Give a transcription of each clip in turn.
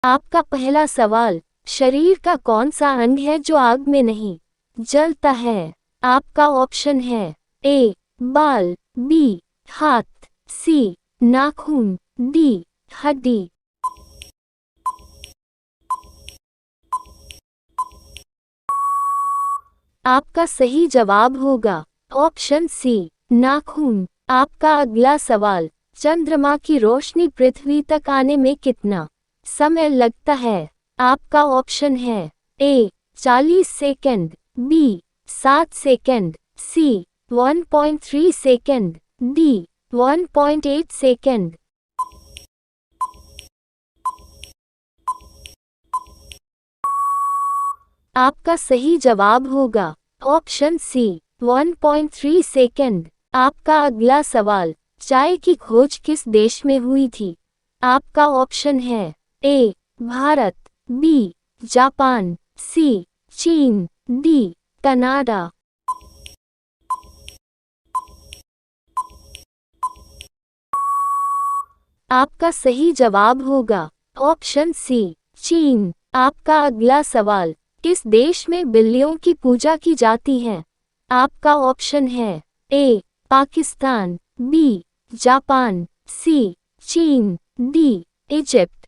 आपका पहला सवाल, शरीर का कौन सा अंग है जो आग में नहीं जलता है? आपका ऑप्शन है ए बाल, बी हाथ, सी नाखून, डी हड्डी। आपका सही जवाब होगा ऑप्शन सी नाखून। आपका अगला सवाल, चंद्रमा की रोशनी पृथ्वी तक आने में कितना समय लगता है? आपका ऑप्शन है ए 40 सेकंड, बी 7 सेकंड, सी 1.3 सेकंड, डी 1.8 सेकंड। आपका सही जवाब होगा ऑप्शन सी 1.3 सेकंड। आपका अगला सवाल, चाय की खोज किस देश में हुई थी? आपका ऑप्शन है ए भारत, बी जापान, सी चीन, डी कनाडा। आपका सही जवाब होगा ऑप्शन सी चीन। आपका अगला सवाल, किस देश में बिल्लियों की पूजा की जाती है? आपका ऑप्शन है ए पाकिस्तान, बी जापान, सी चीन, डी इजिप्ट।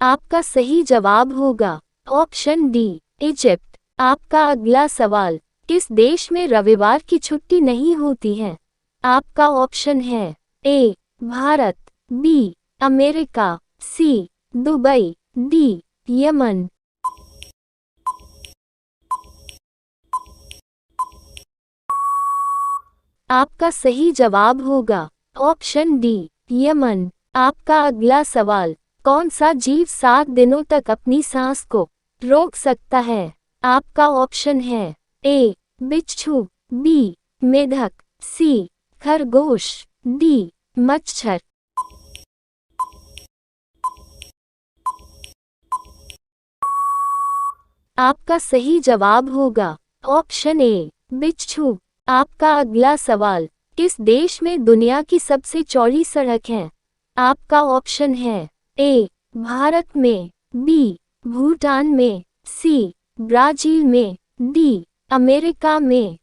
आपका सही जवाब होगा ऑप्शन डी इजिप्ट। आपका अगला सवाल, किस देश में रविवार की छुट्टी नहीं होती है? आपका ऑप्शन है ए भारत, बी अमेरिका, सी दुबई, डी यमन। आपका सही जवाब होगा ऑप्शन डी यमन। आपका अगला सवाल, कौन सा जीव 7 दिनों तक अपनी सांस को रोक सकता है? आपका ऑप्शन है ए बिच्छू, बी मेढक, सी खरगोश, डी मच्छर। आपका सही जवाब होगा ऑप्शन ए बिच्छू। आपका अगला सवाल, किस देश में दुनिया की सबसे चौड़ी सड़क है? आपका ऑप्शन है ए भारत में, बी भूटान में, सी ब्राजील में, डी अमेरिका में।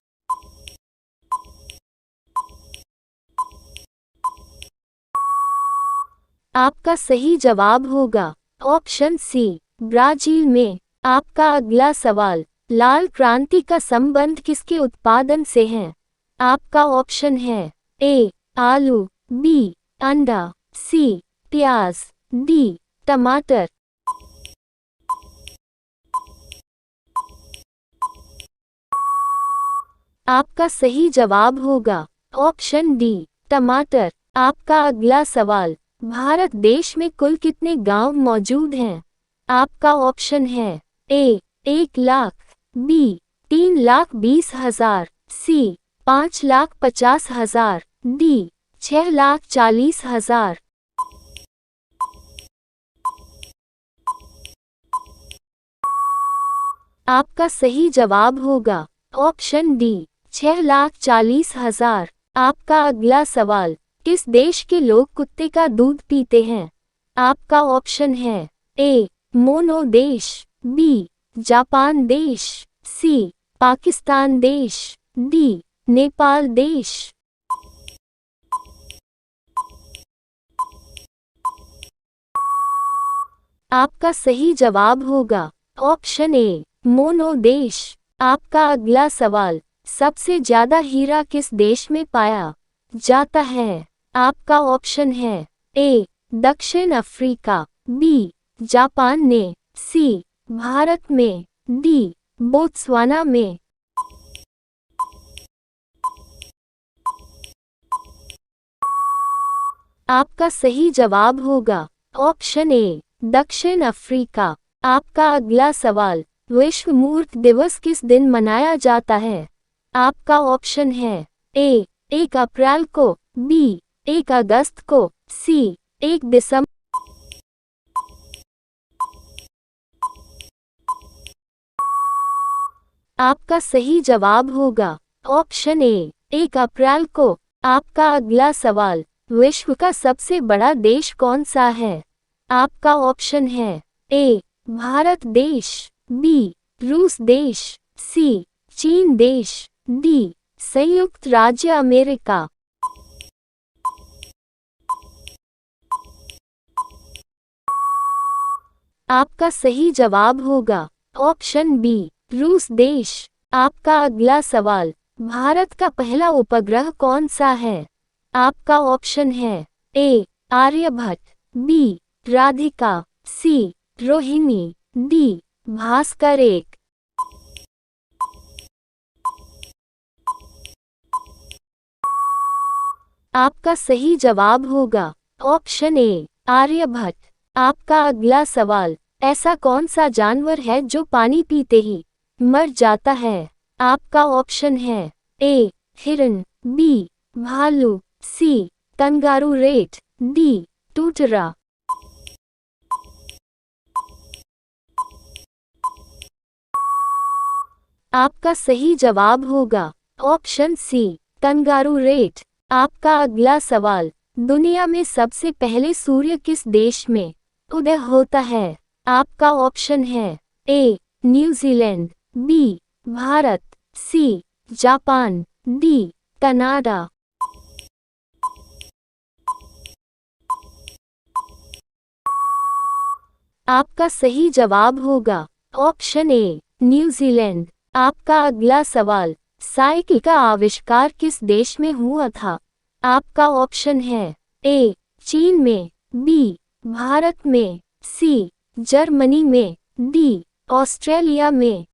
आपका सही जवाब होगा ऑप्शन सी ब्राजील में। आपका अगला सवाल, लाल क्रांति का संबंध किसके उत्पादन से है? आपका ऑप्शन है ए आलू, बी अंडा, सी प्याज, डी टमाटर। आपका सही जवाब होगा ऑप्शन डी टमाटर। आपका अगला सवाल, भारत देश में कुल कितने गांव मौजूद हैं? आपका ऑप्शन है ए 1 लाख, बी 3,20,000, सी 5,50,000, डी 6,40,000। आपका सही जवाब होगा ऑप्शन डी 6,40,000। आपका अगला सवाल, किस देश के लोग कुत्ते का दूध पीते हैं? आपका ऑप्शन है ए मोनो देश, बी जापान देश, सी पाकिस्तान देश, डी नेपाल देश। आपका सही जवाब होगा ऑप्शन ए मोनो देश। आपका अगला सवाल, सबसे ज्यादा हीरा किस देश में पाया जाता है? आपका ऑप्शन है ए दक्षिण अफ्रीका, बी जापान में, सी भारत में, डी बोत्सवाना में। आपका सही जवाब होगा ऑप्शन ए दक्षिण अफ्रीका। आपका अगला सवाल, विश्व मूर्ख दिवस किस दिन मनाया जाता है? आपका ऑप्शन है ए 1 अप्रैल को, बी 1 अगस्त को, सी 1 दिसंबर। आपका सही जवाब होगा ऑप्शन ए 1 अप्रैल को। आपका अगला सवाल, विश्व का सबसे बड़ा देश कौन सा है? आपका ऑप्शन है ए भारत देश, बी रूस देश, सी चीन देश, डी संयुक्त राज्य अमेरिका। आपका सही जवाब होगा ऑप्शन बी रूस देश। आपका अगला सवाल, भारत का पहला उपग्रह कौन सा है? आपका ऑप्शन है ए आर्यभट्ट, बी राधिका, सी रोहिणी, डी भास्कर एक। आपका सही जवाब होगा ऑप्शन ए आर्यभट्ट। आपका अगला सवाल, ऐसा कौन सा जानवर है जो पानी पीते ही मर जाता है? आपका ऑप्शन है ए हिरन, बी भालू, सी कंगारू रेट, डी टूटरा। आपका सही जवाब होगा ऑप्शन सी कंगारू रेट। आपका अगला सवाल, दुनिया में सबसे पहले सूर्य किस देश में उदय होता है? आपका ऑप्शन है A New Zealand, B Bharat, C Japan, D Canada. आपका सही जवाब होगा ऑप्शन ए न्यूजीलैंड। आपका अगला सवाल, साइकिल का आविष्कार किस देश में हुआ था? आपका ऑप्शन है ए चीन में, बी भारत में, सी जर्मनी में, डी ऑस्ट्रेलिया में।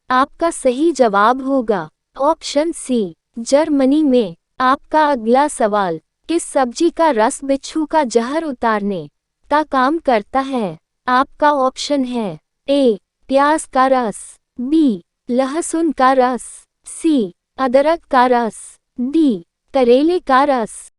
आपका सही जवाब होगा ऑप्शन सी जर्मनी में। आपका अगला सवाल, किस सब्जी का रस बिच्छू का जहर उतारने का काम करता है? आपका ऑप्शन है ए प्याज का रस, बी लहसुन का रस, सी अदरक का रस, डी करेले का रस।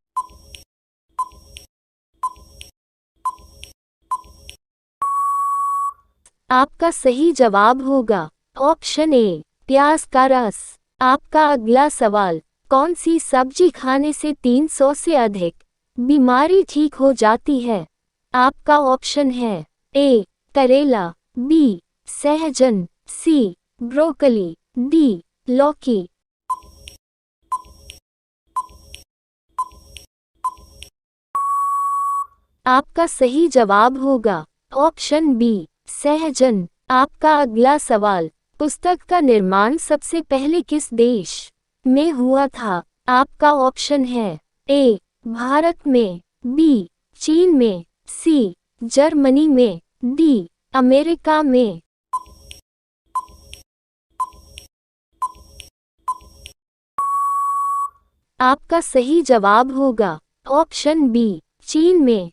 आपका सही जवाब होगा ऑप्शन ए प्याज का रस। आपका अगला सवाल, कौन सी सब्जी खाने से 300 से अधिक बीमारी ठीक हो जाती है? आपका ऑप्शन है ए करेला, बी सहजन, सी ब्रोकली, डी लौकी। आपका सही जवाब होगा ऑप्शन बी सहजन। आपका अगला सवाल, पुस्तक का निर्माण सबसे पहले किस देश में हुआ था? आपका ऑप्शन है ए भारत में, बी चीन में, सी जर्मनी में, डी अमेरिका में। आपका सही जवाब होगा ऑप्शन बी चीन में।